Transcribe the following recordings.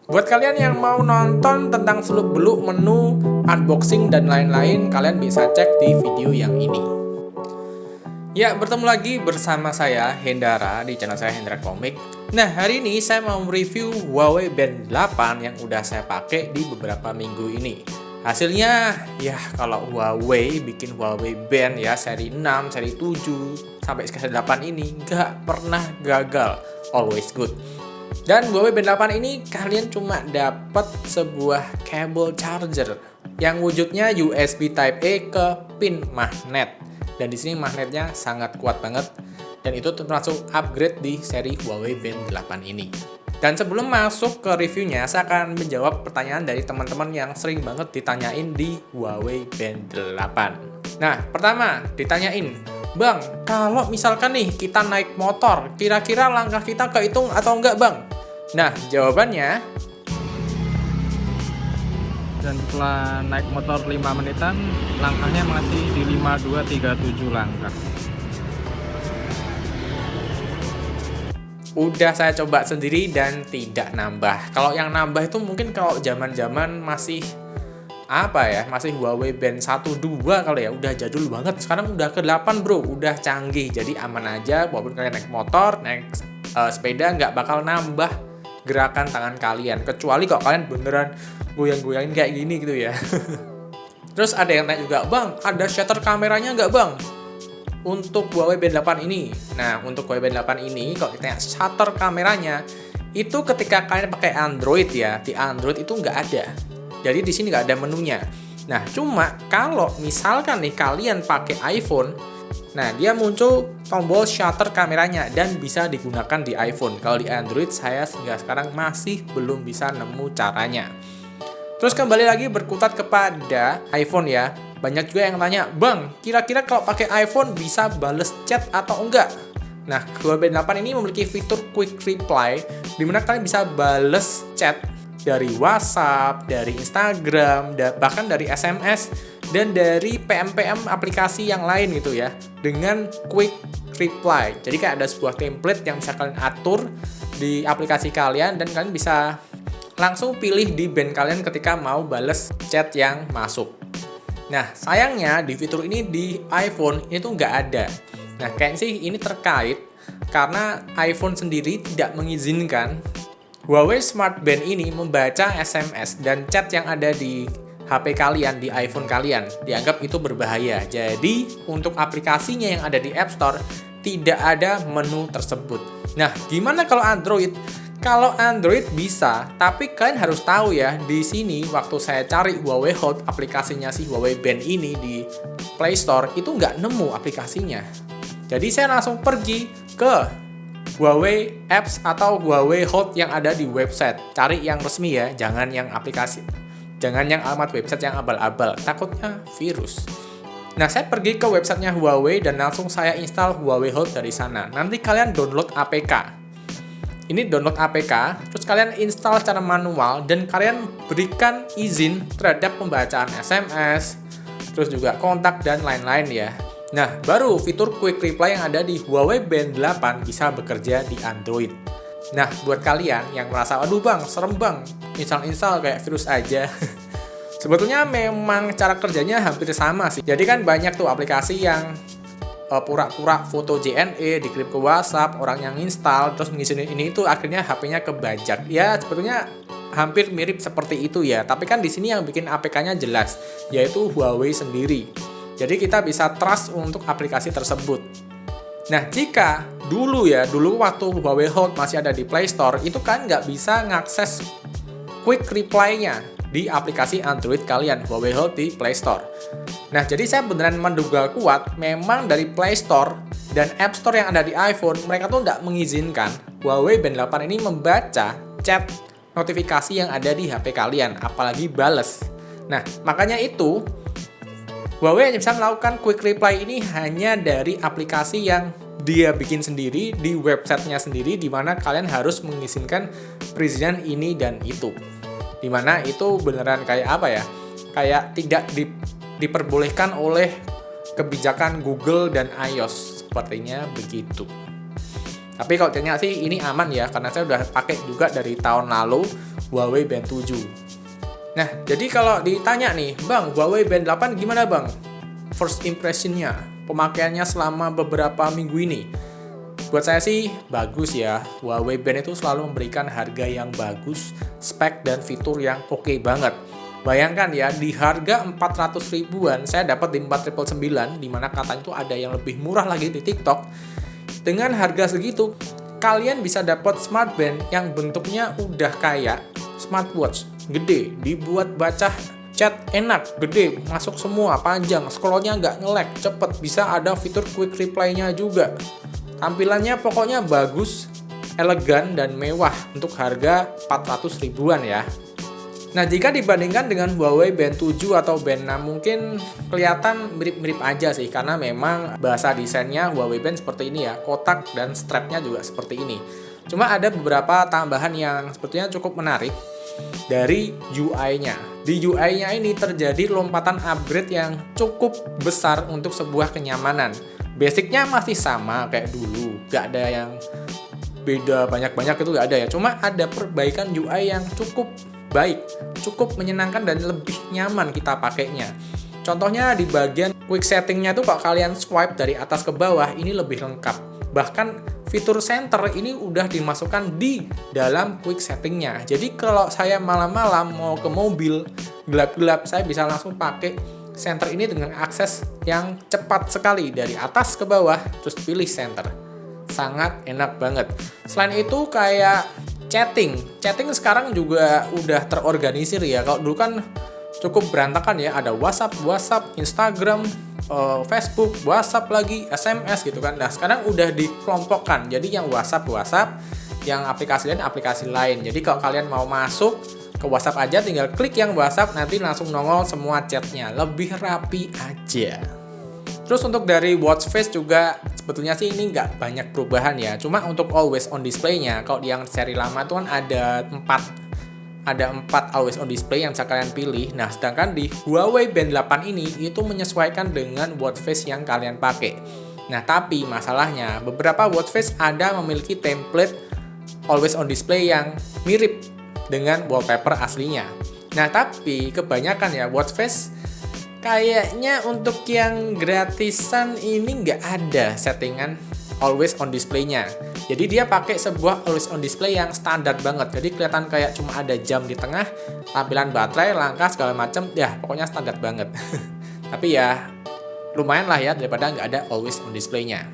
Buat kalian yang mau nonton tentang seluk-beluk menu, unboxing, dan lain-lain, kalian bisa cek di video yang ini. Ya, bertemu lagi bersama saya, Hendara, di channel saya Hendra Komik. Nah, hari ini saya mau review Huawei Band 8 yang udah saya pakai di beberapa minggu ini. Hasilnya, ya kalau Huawei bikin Huawei Band ya, seri 6, seri 7, sampai seri 8 ini nggak pernah gagal, always good. Dan Huawei Band 8 ini kalian cuma dapat sebuah kabel charger yang wujudnya USB Type A ke pin magnet. Dan di sini magnetnya sangat kuat banget dan itu termasuk upgrade di seri Huawei Band 8 ini. Dan sebelum masuk ke reviewnya, saya akan menjawab pertanyaan dari teman-teman yang sering banget ditanyain di Huawei Band 8. Nah, pertama ditanyain, "Bang, kalau misalkan nih kita naik motor, kira-kira langkah kita kehitung atau enggak, Bang?" Nah, jawabannya, dan setelah naik motor 5 menitan, langkahnya masih di 5237 langkah. udah saya coba sendiri dan tidak nambah. Kalau yang nambah itu mungkin kalau zaman-zaman masih masih Huawei Band 1 2 kali ya, udah jadul banget. Sekarang udah ke 8, Bro, udah canggih. Jadi aman aja walaupun kalian naik motor, naik sepeda nggak bakal nambah gerakan tangan kalian, kecuali kok kalian beneran goyang-goyangin kayak gini gitu ya. Terus ada yang tanya juga, "Bang, ada shutter kameranya nggak, Bang, untuk Huawei Band 8 ini?" Nah, untuk Huawei Band 8 ini, kalau ditanya shutter kameranya, itu ketika kalian pakai Android ya, di Android itu nggak ada. Jadi di sini nggak ada menunya. Nah, cuma kalau misalkan nih kalian pakai iPhone, nah dia muncul tombol shutter kameranya dan bisa digunakan di iPhone. Kalau di Android saya hingga sekarang masih belum bisa nemu caranya. Terus kembali lagi berkutat kepada iPhone ya. Banyak juga yang tanya, "Bang, kira-kira kalau pakai iPhone bisa bales chat atau enggak?" Nah, Huawei Band 8 ini memiliki fitur Quick Reply, di mana kalian bisa bales chat dari WhatsApp, dari Instagram, bahkan dari SMS, dan dari PM-PM aplikasi yang lain gitu ya, dengan Quick Reply. Jadi kayak ada sebuah template yang bisa kalian atur di aplikasi kalian, dan kalian bisa langsung pilih di band kalian ketika mau bales chat yang masuk. Nah, sayangnya di fitur ini di iPhone itu nggak ada. Nah, kayaknya sih ini terkait karena iPhone sendiri tidak mengizinkan Huawei Smart Band ini membaca SMS dan chat yang ada di HP kalian, di iPhone kalian. Dianggap itu berbahaya. Jadi, untuk aplikasinya yang ada di App Store, tidak ada menu tersebut. Nah, gimana kalau Android? Kalau Android bisa, tapi kalian harus tahu ya, di sini waktu saya cari Huawei Hold, aplikasinya si Huawei Band ini di Play Store, itu nggak nemu aplikasinya. Jadi saya langsung pergi ke Huawei Apps atau Huawei Hold yang ada di website. Cari yang resmi ya, jangan yang aplikasi. Jangan yang alamat website yang abal-abal, takutnya virus. Nah, saya pergi ke websitenya Huawei dan langsung saya install Huawei Hold dari sana. Nanti kalian download APK. Ini download APK, terus kalian install secara manual dan kalian berikan izin terhadap pembacaan SMS, terus juga kontak dan lain-lain ya. Nah, baru fitur Quick Reply yang ada di Huawei Band 8 bisa bekerja di Android. Nah, buat kalian yang merasa, "Aduh Bang, serem Bang, install kayak virus aja." Sebetulnya memang cara kerjanya hampir sama sih. Jadi kan banyak tuh aplikasi yang pura-pura foto JNE, dikirim ke WhatsApp, orang yang install, terus mengizinin ini itu akhirnya HP-nya kebajak. Ya, sebetulnya hampir mirip seperti itu ya. Tapi kan di sini yang bikin APK-nya jelas, yaitu Huawei sendiri. Jadi kita bisa trust untuk aplikasi tersebut. Nah, jika dulu waktu Huawei Hold masih ada di Play Store, itu kan nggak bisa ngakses Quick Reply-nya di aplikasi Android kalian, Huawei Hold di Play Store. Nah, jadi saya beneran menduga kuat, memang dari Play Store dan App Store yang ada di iPhone, mereka tuh nggak mengizinkan Huawei Band 8 ini membaca chat notifikasi yang ada di HP kalian, apalagi bales. Nah, makanya itu Huawei hanya bisa melakukan Quick Reply ini hanya dari aplikasi yang dia bikin sendiri di websitenya sendiri, di mana kalian harus mengizinkan perizinan ini dan itu. Di mana itu beneran kayak apa ya? Kayak tidak diperbolehkan oleh kebijakan Google dan iOS, sepertinya begitu. Tapi kalau ternyata sih ini aman ya, karena saya udah pakai juga dari tahun lalu Huawei Band 7. Nah, jadi kalau ditanya nih, Bang, Huawei Band 8 gimana Bang? First impression-nya, pemakaiannya selama beberapa minggu ini. Buat saya sih bagus ya. Huawei Band itu selalu memberikan harga yang bagus, spek dan fitur yang oke banget. Bayangkan ya, di harga 400 ribuan saya dapat di 4999, dimana katanya itu ada yang lebih murah lagi di TikTok. Dengan harga segitu, kalian bisa dapat smartband yang bentuknya udah kayak smartwatch, gede, dibuat baca chat enak, gede, masuk semua, panjang, scrollnya nggak nge-lag, cepet, bisa ada fitur quick reply-nya juga. Tampilannya pokoknya bagus, elegan, dan mewah untuk harga 400 ribuan ya. Nah, jika dibandingkan dengan Huawei Band 7 atau Band 6 mungkin kelihatan mirip-mirip aja sih, karena memang bahasa desainnya Huawei Band seperti ini ya, kotak dan strapnya juga seperti ini. Cuma ada beberapa tambahan yang sepertinya cukup menarik dari UI-nya. Di UI-nya ini terjadi lompatan upgrade yang cukup besar untuk sebuah kenyamanan. Basicnya masih sama kayak dulu, gak ada yang beda banyak-banyak, itu gak ada ya. Cuma ada perbaikan UI yang cukup baik, cukup menyenangkan dan lebih nyaman kita pakainya. Contohnya di bagian quick settingnya tuh kalau kalian swipe dari atas ke bawah ini lebih lengkap. Bahkan fitur center ini udah dimasukkan di dalam quick settingnya. Jadi kalau saya malam-malam mau ke mobil gelap-gelap, saya bisa langsung pakai center ini dengan akses yang cepat sekali dari atas ke bawah, terus pilih center. Sangat enak banget. Selain itu kayak chatting sekarang juga udah terorganisir ya. Kalau dulu kan cukup berantakan ya, ada WhatsApp, Instagram, Facebook, WhatsApp lagi, SMS gitu kan. Nah, sekarang udah dikelompokkan. Jadi yang WhatsApp, yang aplikasi lain. Jadi kalau kalian mau masuk ke WhatsApp aja, tinggal klik yang WhatsApp, nanti langsung nongol semua chatnya. Lebih rapi aja. Terus untuk dari watch face juga sebetulnya sih ini nggak banyak perubahan ya. Cuma untuk always on display-nya, kalau yang seri lama itu kan ada 4 always on display yang bisa kalian pilih. Nah, sedangkan di Huawei Band 8 ini itu menyesuaikan dengan watch face yang kalian pakai. Nah, tapi masalahnya beberapa watch face ada memiliki template always on display yang mirip dengan wallpaper aslinya. Nah, tapi kebanyakan ya watch face kayaknya untuk yang gratisan ini nggak ada settingan always on display-nya. Jadi dia pakai sebuah always on display yang standar banget. Jadi kelihatan kayak cuma ada jam di tengah, tampilan baterai, langkah segala macam, ya pokoknya standar banget. Tapi ya lumayan lah ya daripada nggak ada always on display-nya.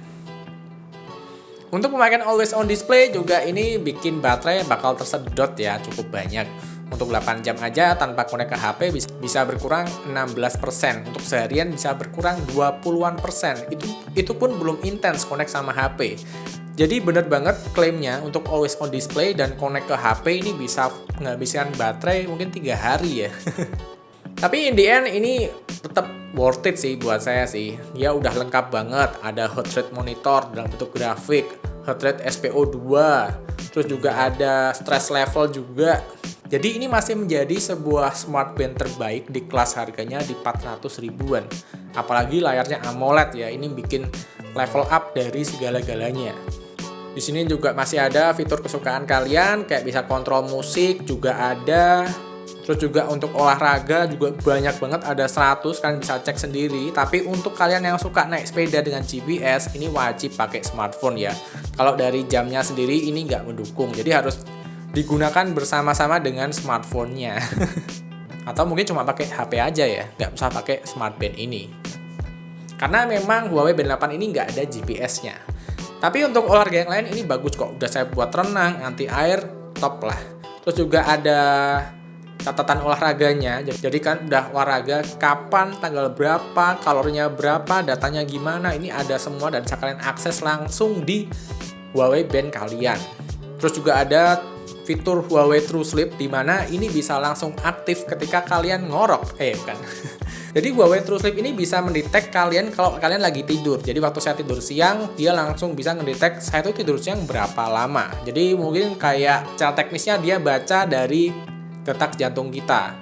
Untuk pemakaian always on display juga ini bikin baterai bakal tersedot ya cukup banyak. Untuk 8 jam aja tanpa connect ke HP bisa berkurang 16%. Untuk seharian bisa berkurang 20-an%. Itu pun belum intens connect sama HP. Jadi bener banget klaimnya untuk always on display dan connect ke HP ini bisa menghabiskan baterai mungkin 3 hari ya. Tapi in the end ini tetap worth it sih buat saya sih. Dia udah lengkap banget. Ada heart rate monitor dalam bentuk grafik, heart rate SPO2, terus juga ada stress level juga. Jadi ini masih menjadi sebuah smartband terbaik di kelas harganya di 400 ribuan. Apalagi layarnya AMOLED ya, ini bikin level up dari segala-galanya. Di sini juga masih ada fitur kesukaan kalian, kayak bisa kontrol musik juga ada. Terus juga untuk olahraga juga banyak banget, ada 100, kalian bisa cek sendiri. Tapi untuk kalian yang suka naik sepeda dengan GPS, ini wajib pakai smartphone ya. Kalau dari jamnya sendiri ini nggak mendukung, jadi harus digunakan bersama-sama dengan smartphone-nya. Atau mungkin cuma pakai HP aja ya, nggak usah pakai smartband ini. Karena memang Huawei Band 8 ini nggak ada GPS-nya. Tapi untuk olahraga yang lain ini bagus kok. Udah saya buat renang, anti air, top lah. Terus juga ada catatan olahraganya. Jadi kan udah olahraga, kapan, tanggal berapa, kalorinya berapa, datanya gimana, ini ada semua dan bisa kalian akses langsung di Huawei Band kalian. Terus juga ada fitur Huawei True Sleep di mana ini bisa langsung aktif ketika kalian ngorok. Bukan. Jadi Huawei True Sleep ini bisa mendetek kalian kalau kalian lagi tidur. Jadi waktu saya tidur siang, dia langsung bisa ngedetek saya tuh tidur siang berapa lama. Jadi mungkin kayak cara teknisnya dia baca dari detak jantung kita.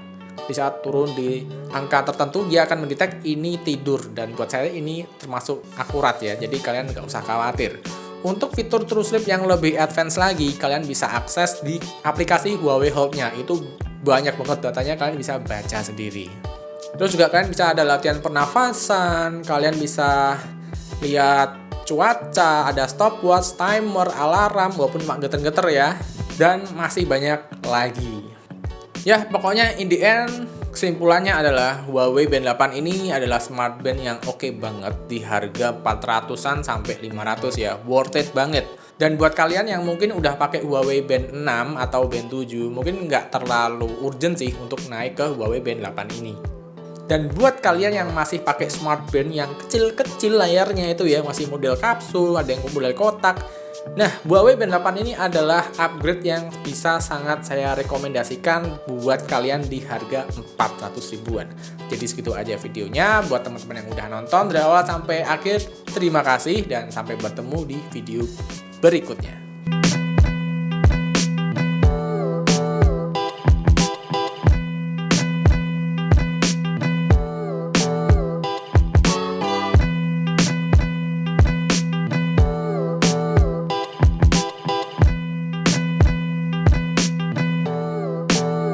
Di saat turun di angka tertentu dia akan mendetek ini tidur, dan buat saya ini termasuk akurat ya. Jadi kalian nggak usah khawatir. Untuk fitur True Sleep yang lebih advance lagi, kalian bisa akses di aplikasi Huawei Health-nya. Itu banyak banget datanya, kalian bisa baca sendiri. Terus juga kalian bisa ada latihan pernafasan, kalian bisa lihat cuaca, ada stopwatch, timer, alarm, walaupun cuma geter-geter ya. Dan masih banyak lagi. Ya, pokoknya in the end, kesimpulannya adalah Huawei Band 8 ini adalah smart band yang oke banget di harga 400-an sampai 500 ya. Worth it banget. Dan buat kalian yang mungkin udah pakai Huawei Band 6 atau Band 7, mungkin nggak terlalu urgent sih untuk naik ke Huawei Band 8 ini. Dan buat kalian yang masih pakai smart band yang kecil-kecil layarnya itu ya, masih model kapsul, ada yang model kotak. Nah, Huawei Band 8 ini adalah upgrade yang bisa sangat saya rekomendasikan buat kalian di harga 400 ribuan. Jadi segitu aja videonya. Buat teman-teman yang udah nonton dari awal sampai akhir, terima kasih dan sampai bertemu di video berikutnya.